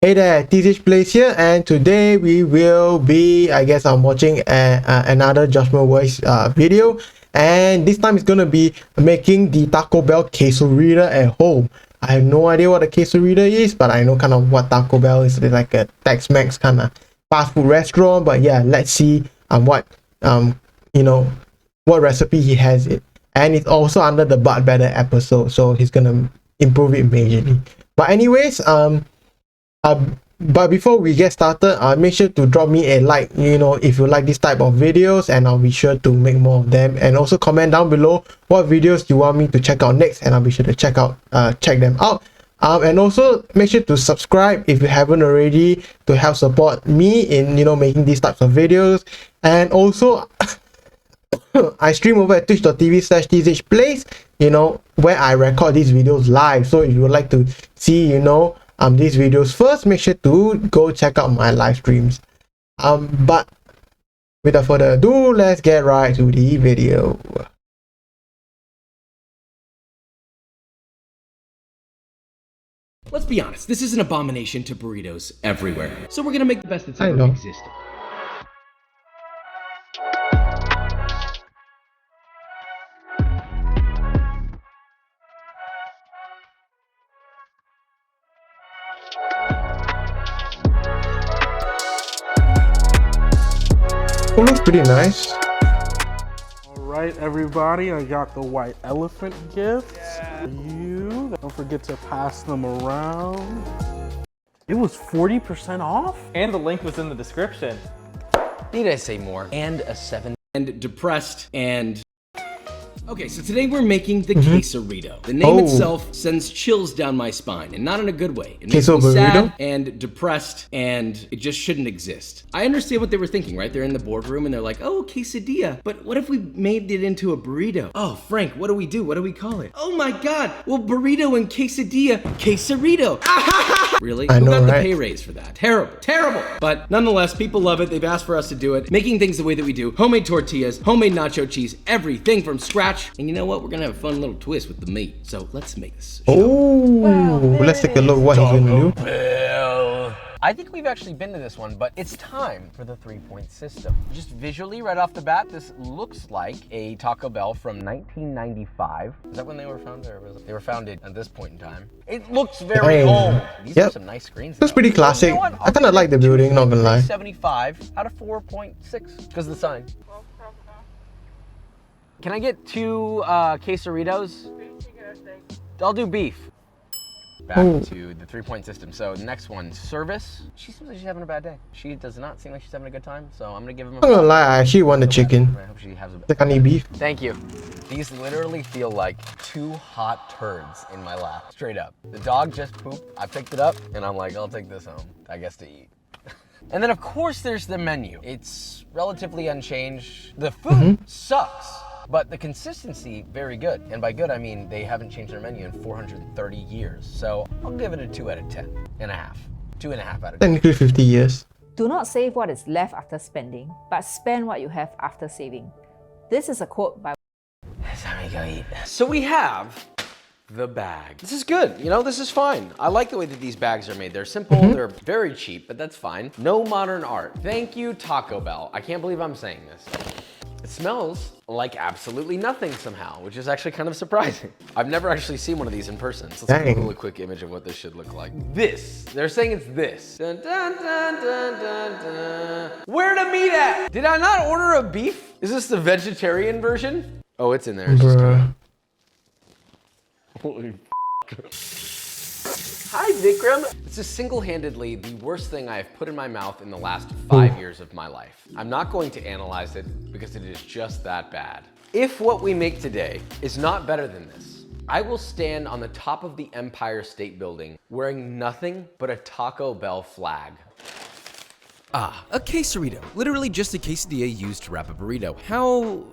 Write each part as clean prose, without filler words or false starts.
Hey there, TH Place here, and today we will be, I guess I'm watching another Judgment Voice video, and this time it's gonna be making the Taco Bell quesarito at home. I have no idea what a quesarito is, but I know kind of what Taco Bell is. It's like a Tex-Mex kind of fast food restaurant. But yeah, let's see what what recipe he has it, and it's also under the But Better episode, so he's gonna improve it majorly. But anyways, but before we get started, make sure to drop me a like, if you like this type of videos, and I'll be sure to make more of them. And also comment down below what videos you want me to check out next, and I'll be sure to check them out. And also make sure to subscribe if you haven't already, to help support me in making these types of videos. And also I stream over at twitch.tv/thplays, where I record these videos live. So if you would like to see these videos first, make sure to go check out my live streams. But without further ado, let's get right to the video. Let's be honest, this is an abomination to burritos everywhere. So we're gonna make the best that's ever existed. It looks pretty nice. Alright everybody, I got the white elephant gift. You don't forget to pass them around. It was 40% off? And the link was in the description. Need I say more? And a 7. And depressed and... Okay, so today we're making the quesarito. The name itself sends chills down my spine, and not in a good way. It makes me sad and depressed, and it just shouldn't exist. I understand what they were thinking, right? They're in the boardroom and they're like, oh, quesadilla, but what if we made it into a burrito? Oh, Frank, what do we do? What do we call it? Oh my God, well, burrito and quesadilla, quesarito. Really? I know, Who got the right? pay raise for that? Terrible, terrible. But nonetheless, people love it. They've asked for us to do it. Making things the way that we do. Homemade tortillas, homemade nacho cheese, everything from scratch. And you know what? We're gonna have a fun little twist with the meat. So let's make this. Oh, let's take a look what he's gonna do. I think we've actually been to this one, but it's time for the 3-point system. Just visually, right off the bat, this looks like a Taco Bell from 1995. Is that when they were founded? Or was it? They were founded at this point in time. It looks very old. These are some nice screens. That's pretty classic. You know I kind of like the building, not gonna lie. 75 out of 4.6 because of the sign. Can I get 2 quesaritos? I'll do beef. Back to the 3-point system. So the next one, service. She seems like she's having a bad day. She does not seem like she's having a good time. So I'm gonna give him a. I'm not gonna lie, I actually want the chicken. I hope she has a. Like I need beef. Thank you. These literally feel like 2 hot turds in my lap. Straight up. The dog just pooped. I picked it up and I'm like, I'll take this home, I guess, to eat. And then of course there's the menu. It's relatively unchanged. The food sucks, but the consistency, very good. And by good, I mean they haven't changed their menu in 430 years. So I'll give it a 2 out of 10 and a half. 2.5 out of 10. Technically 50 years. Do not save what is left after spending, but spend what you have after saving. This is a quote by... It's time to go eat. So we have the bag. This is good, this is fine. I like the way that these bags are made. They're simple, they're very cheap, but that's fine. No modern art. Thank you, Taco Bell. I can't believe I'm saying this. It smells like absolutely nothing somehow, which is actually kind of surprising. I've never actually seen one of these in person. So let's Google a quick image of what this should look like. This, they're saying it's this. Dun, dun, dun, dun, dun, dun. Where the meat at? Did I not order a beef? Is this the vegetarian version? Oh, it's in there. It's just kinda... Holy Hi, Vikram. This is single-handedly the worst thing I have put in my mouth in the last 5 years of my life. I'm not going to analyze it because it is just that bad. If what we make today is not better than this, I will stand on the top of the Empire State Building wearing nothing but a Taco Bell flag. Ah, a quesarito. Literally just a quesadilla used to wrap a burrito. How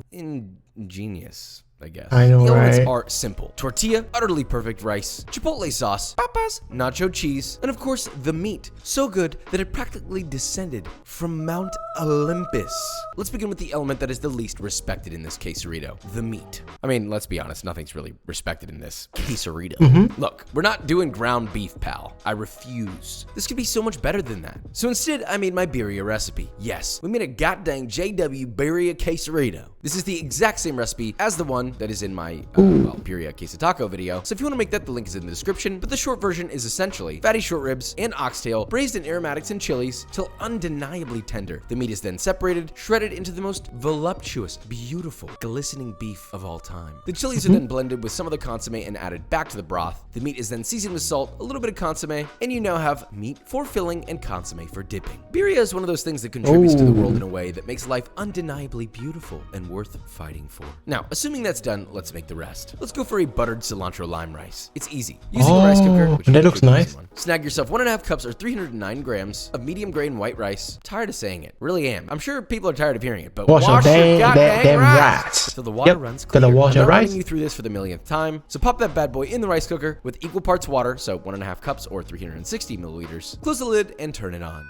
genius, I guess. I know, the elements right? are simple. Tortilla, utterly perfect rice, chipotle sauce, papas, nacho cheese, and of course the meat. So good that it practically descended from Mount Olympus. Let's begin with the element that is the least respected in this quesarito, the meat. I mean, let's be honest, nothing's really respected in this quesarito. Look, we're not doing ground beef, pal. I refuse. This could be so much better than that. So instead, I made my birria recipe. Yes, we made a goddamn JW birria quesarito. This is the exact same recipe as the one that is in my birria queso taco video. So if you want to make that, the link is in the description. But the short version is essentially fatty short ribs and oxtail braised in aromatics and chilies till undeniably tender. The meat is then separated, shredded into the most voluptuous, beautiful, glistening beef of all time. The chilies are then blended with some of the consomme and added back to the broth. The meat is then seasoned with salt, a little bit of consomme, and you now have meat for filling and consomme for dipping. Birria is one of those things that contributes to the world in a way that makes life undeniably beautiful and worth fighting for. Now, assuming that's done, let's make the rest. Let's go for a buttered cilantro lime rice. It's easy. Using a rice cooker, which that looks nice. Snag yourself 1.5 cups or 309 grams of medium grain white rice. Tired of saying it. Really am. I'm sure people are tired of hearing it, but wash your goddamn rice till the water runs clear. Gotta wash I'm your not rice. running you through this for the millionth time. So pop that bad boy in the rice cooker with equal parts water, so 1.5 cups or 360 milliliters. Close the lid and turn it on.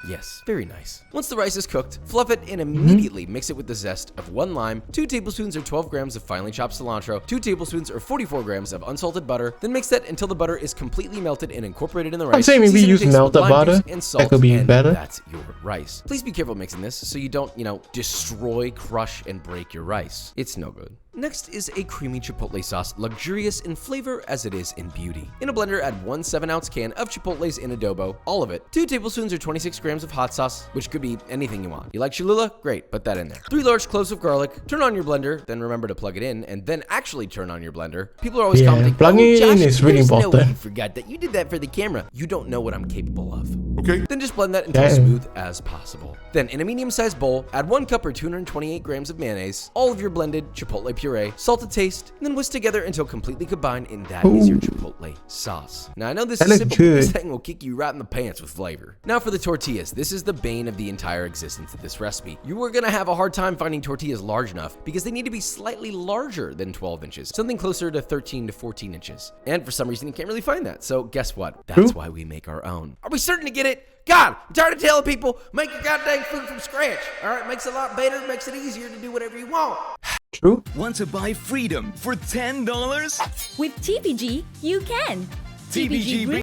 Yes, very nice. Once the rice is cooked, fluff it and immediately mix it with the zest of 1 lime, 2 tablespoons or 12 grams of finely chopped cilantro, 2 tablespoons or 44 grams of unsalted butter. Then mix that until the butter is completely melted and incorporated in the rice. I'm saying maybe Season use and taste with melted lime butter. juice and salt, That could be and better. That's your rice. Please be careful mixing this so you don't, destroy, crush, and break your rice. It's no good. Next is a creamy chipotle sauce, luxurious in flavor as it is in beauty. In a blender, add 1 7-ounce can of chipotles in adobo, all of it, 2 tablespoons or 26 grams of hot sauce, which could be anything you want. You like Cholula? Great, put that in there. 3 large cloves of garlic. Turn on your blender, then remember to plug it in, and then actually turn on your blender. People are always commenting, plugging it in Josh, is really there's no way important. you forgot that. You did that for the camera. You don't know what I'm capable of. Okay. Then just blend that until smooth as possible. Then in a medium-sized bowl, add 1 cup or 228 grams of mayonnaise, all of your blended chipotle puree, salt to taste, and then whisk together until completely combined, and that is your chipotle sauce. Now I know this is looks simple, but this good. thing will kick you right in the pants with flavor. Now for the tortillas. This is the bane of the entire existence of this recipe. You are gonna have a hard time finding tortillas large enough because they need to be slightly larger than 12 inches, something closer to 13 to 14 inches. And for some reason you can't really find that. So guess what? That's why we make our own. Are we starting to get it? God, I'm tired of telling people, make your goddamn food from scratch. All right, makes it a lot better, makes it easier to do whatever you want. True. Want to buy freedom for $10? With TPG, you can. TPG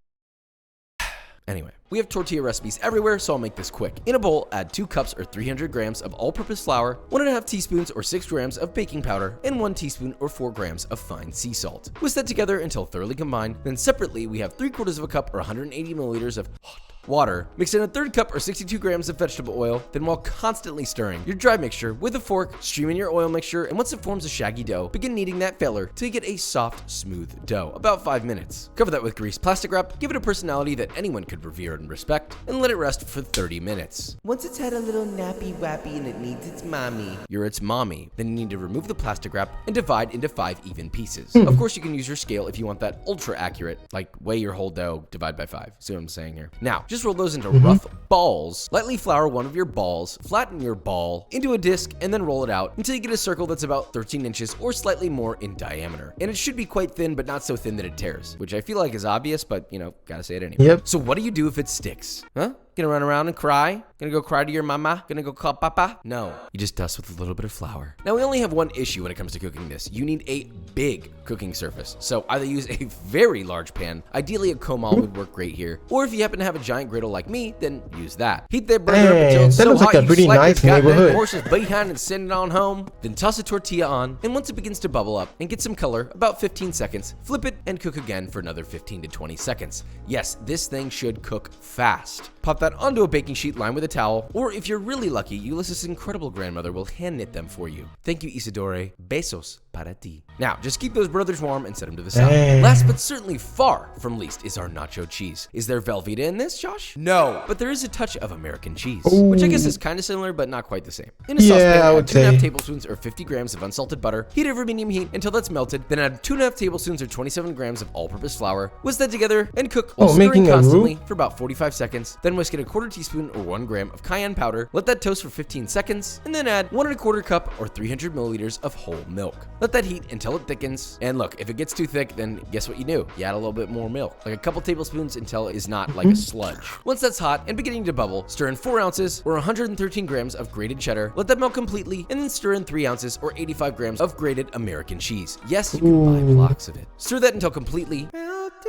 Anyway, we have tortilla recipes everywhere, so I'll make this quick. In a bowl, add 2 cups or 300 grams of all-purpose flour, 1.5 teaspoons or 6 grams of baking powder, and 1 teaspoon or 4 grams of fine sea salt. Whisk that together until thoroughly combined. Then separately, we have 3/4 of a cup or 180 milliliters of hot water. Mix in a 1/3 cup or 62 grams of vegetable oil. Then while constantly stirring your dry mixture with a fork, stream in your oil mixture, and once it forms a shaggy dough, begin kneading that filler till you get a soft, smooth dough, about 5 minutes. Cover that with greased plastic wrap, give it a personality that anyone could revere and respect, and let it rest for 30 minutes. Once it's had a little nappy-wappy and it needs its mommy, you're its mommy, then you need to remove the plastic wrap and divide into 5 even pieces. Of course, you can use your scale if you want that ultra accurate, like weigh your whole dough, divide by 5. See what I'm saying here? Now, just roll those into rough balls. Lightly flour one of your balls, flatten your ball into a disc, and then roll it out until you get a circle that's about 13 inches or slightly more in diameter. And it should be quite thin, but not so thin that it tears, which I feel like is obvious, but gotta say it anyway. Yep. So what do you do if it sticks? Huh? Gonna run around and cry? Gonna go cry to your mama? Gonna go call papa? No, you just dust with a little bit of flour. Now we only have one issue when it comes to cooking this. You need a big cooking surface. So either use a very large pan, ideally a comal would work great here, or if you happen to have a giant griddle like me, then use that. Heat that burner up until it's that so looks hot like a you pretty slap nice your goddamn neighborhood. horse's behind and send it on home. Then toss a tortilla on, and once it begins to bubble up and get some color, about 15 seconds, flip it and cook again for another 15 to 20 seconds. Yes, this thing should cook fast. Pop that onto a baking sheet lined with a towel, or if you're really lucky, Ulysses' incredible grandmother will hand knit them for you. Thank you, Isidore. Besos para ti. Now, just keep those brothers warm and set them to the side. Last but certainly far from least is our nacho cheese. Is there Velveeta in this, Josh? No, but there is a touch of American cheese, which I guess is kind of similar, but not quite the same. In a saucepan, I add would 2.5 say. tablespoons or 50 grams of unsalted butter. Heat over medium heat until that's melted. Then add 2.5 tablespoons or 27 grams of all-purpose flour. Whisk that together and cook while stirring making a roux? constantly for about 45 seconds. Then whisk get a 1/4 teaspoon or 1 gram of cayenne powder, let that toast for 15 seconds, and then add 1 1/4 cup or 300 milliliters of whole milk. Let that heat until it thickens, and look, if it gets too thick, then guess what you do? You add a little bit more milk, like a couple tablespoons until it is not like a sludge. Once that's hot and beginning to bubble, stir in 4 ounces or 113 grams of grated cheddar, let that melt completely, and then stir in 3 ounces or 85 grams of grated American cheese. Yes, you can buy blocks of it. Stir that until completely melted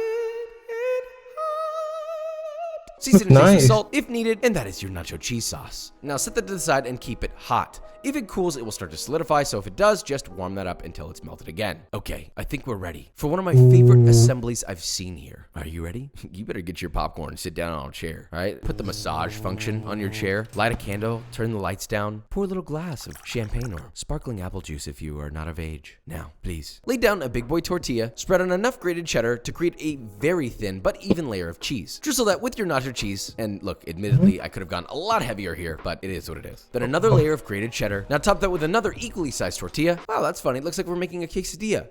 and hot. Season and taste with salt if needed, and that is your nacho cheese sauce. Now set that to the side and keep it hot. If it cools, it will start to solidify, so if it does, just warm that up until it's melted again. Okay, I think we're ready for one of my favorite assemblies I've seen here. Are you ready? You better get your popcorn and sit down on a chair, all right? Put the massage function on your chair, light a candle, turn the lights down, pour a little glass of champagne or sparkling apple juice if you are not of age. Now, please, lay down a big boy tortilla, spread on enough grated cheddar to create a very thin but even layer of cheese. Drizzle that with your nacho cheese, and look, admittedly, I could have gone a lot heavier here, but it is what it is. Then another layer of grated cheddar. Now top that with another equally sized tortilla. Wow, that's funny. It looks like we're making a quesadilla.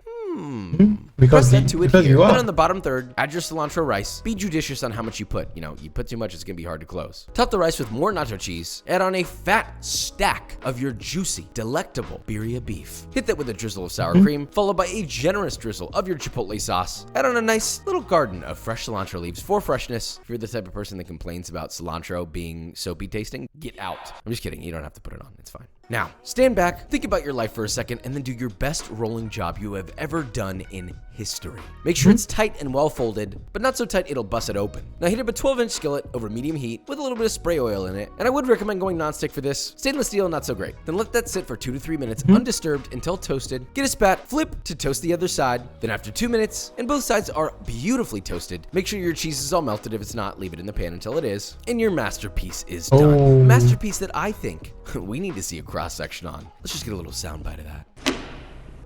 Because Press that to adhere. you Then are. on the bottom third, add your cilantro rice. Be judicious on how much you put. You know, you put too much, it's gonna be hard to close. Top the rice with more nacho cheese. Add on a fat stack of your juicy, delectable birria beef. Hit that with a drizzle of sour cream, followed by a generous drizzle of your chipotle sauce. Add on a nice little garden of fresh cilantro leaves for freshness. If you're the type of person that complains about cilantro being soapy tasting, get out. I'm just kidding. You don't have to put it on. It's fine. Now, stand back, think about your life for a second, and then do your best rolling job you have ever done in history. Make sure it's tight and well folded, but not so tight it'll bust it open. Now heat up a 12-inch skillet over medium heat with a little bit of spray oil in it, and I would recommend going nonstick for this. Stainless steel, not so great. Then let that sit for 2 to 3 minutes undisturbed until toasted. Get a spat, flip to toast the other side. Then after 2 minutes, and both sides are beautifully toasted, make sure your cheese is all melted. If it's not, leave it in the pan until it is, and your masterpiece is done. Masterpiece that I think we need to see a cross-section on. Let's just get a little soundbite of that.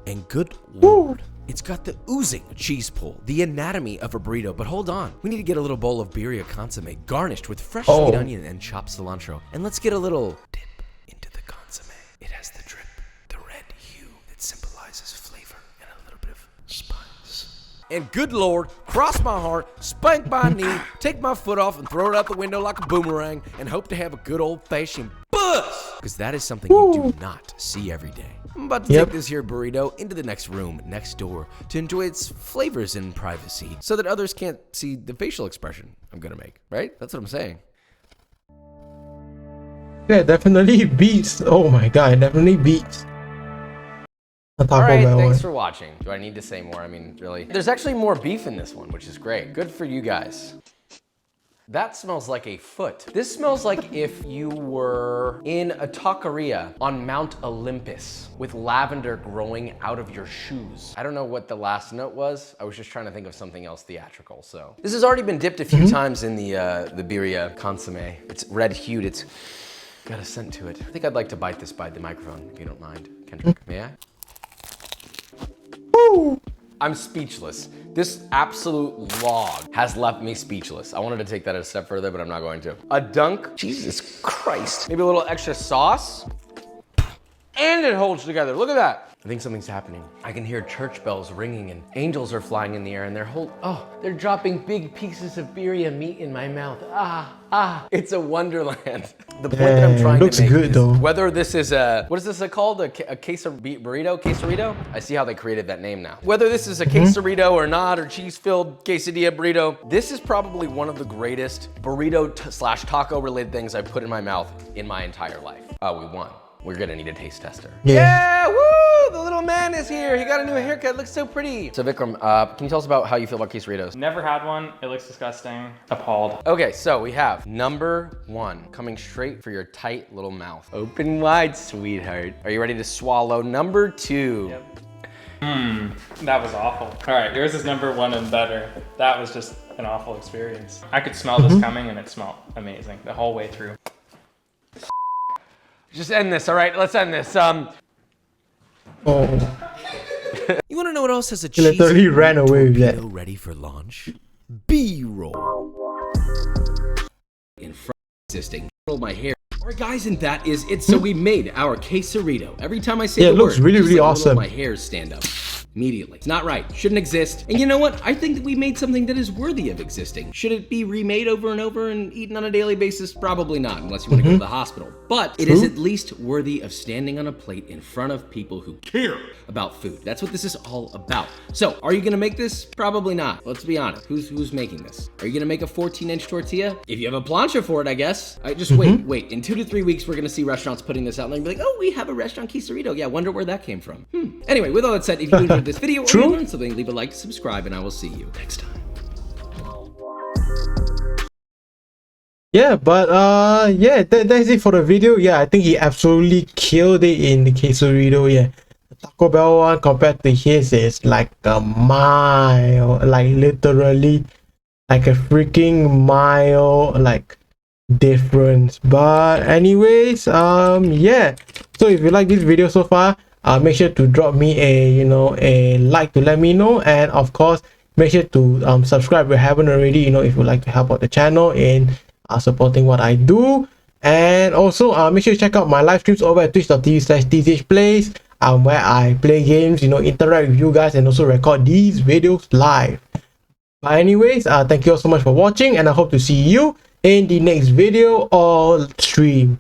And good lord, it's got the oozing cheese pull, the anatomy of a burrito. But hold on, we need to get a little bowl of birria consomme garnished with fresh sweet onion and chopped cilantro. And let's get a little dip into the consomme. It has the drip, the red hue that symbolizes flavor and a little bit of spice. And good lord, cross my heart, spank my knee, take my foot off and throw it out the window like a boomerang, and hope to have a good old-fashioned buzz, because that is something you do not see every day. I'm about to take this here burrito into the next room next door to enjoy its flavors in privacy so that others can't see the facial expression I'm gonna make, right? That's what I'm saying. Yeah, definitely beats. Oh my god, it definitely beats. All right, thanks for watching. Do I need to say more? I mean, really? There's actually more beef in this one, which is great. Good for you guys. That smells like a foot. This smells like if you were in a taqueria on Mount Olympus with lavender growing out of your shoes. I don't know what the last note was. I was just trying to think of something else theatrical, so. This has already been dipped a few times in the birria consomme. It's red hued, it's got a scent to it. I think I'd like to bite this by the microphone, if you don't mind, Kendrick. May I? I'm speechless. This absolute log has left me speechless. I wanted to take that a step further, but I'm not going to. A dunk, Jesus Christ. Maybe a little extra sauce. And it holds together, look at that. I think something's happening. I can hear church bells ringing and angels are flying in the air and they're dropping big pieces of birria meat in my mouth. It's a wonderland. The point that I'm trying to make is whether this is what is this called? A quesarito? I see how they created that name now. Whether this is a quesarito or not, or cheese-filled quesadilla burrito, this is probably one of the greatest burrito slash taco related things I've put in my mouth in my entire life. We won. We're gonna need a taste tester. Yeah, woo! The little man is here. He got a new haircut, looks so pretty. So Vikram, can you tell us about how you feel about quesaritos? Never had one. It looks disgusting. Appalled. Okay, so we have number 1, coming straight for your tight little mouth. Open wide, sweetheart. Are you ready to swallow number 2? Yep. That was awful. All right, yours is number 1 and better. That was just an awful experience. I could smell this coming and it smelled amazing the whole way through. Just end this, all right? Let's end this. You wanna know what else has a cheese? Literally ran away with that. Ready for launch? B-roll. In front existing. Roll my hair. Alright guys, and that is it. So we made our quesarito. Every time I say the it looks word, really just like awesome. My hairs stand up. immediately. It's not right. Shouldn't exist. And you know what? I think that we made something that is worthy of existing. Should it be remade over and over and eaten on a daily basis? Probably not, unless you want to go to the hospital. But it is at least worthy of standing on a plate in front of people who care about food. That's what this is all about. So, are you gonna make this? Probably not. Let's be honest. Who's making this? Are you gonna make a 14-inch tortilla? If you have a plancha for it, I guess. Just wait. In 2 to 3 weeks, we're gonna see restaurants putting this out and they're gonna be like, oh, we have a restaurant Quesarito. Yeah, wonder where that came from. Anyway, with all that said, if you enjoyed this video or you learned something, leave a like, subscribe, and I will see you next time. Yeah, but yeah, that's it for the video. Yeah, I think he absolutely killed it in the Quesarito. Yeah, the Taco Bell one compared to his is like a mile, like literally like a freaking mile like difference. But anyways, yeah, so if you like this video so far, make sure to drop me a a like to let me know, and of course make sure to subscribe if you haven't already, if you like to help out the channel in supporting what I do. And also make sure to check out my live streams over at twitch.tv/TZHplays, where I play games, interact with you guys, and also record these videos live. But anyways, thank you all so much for watching, and I hope to see you in the next video or stream.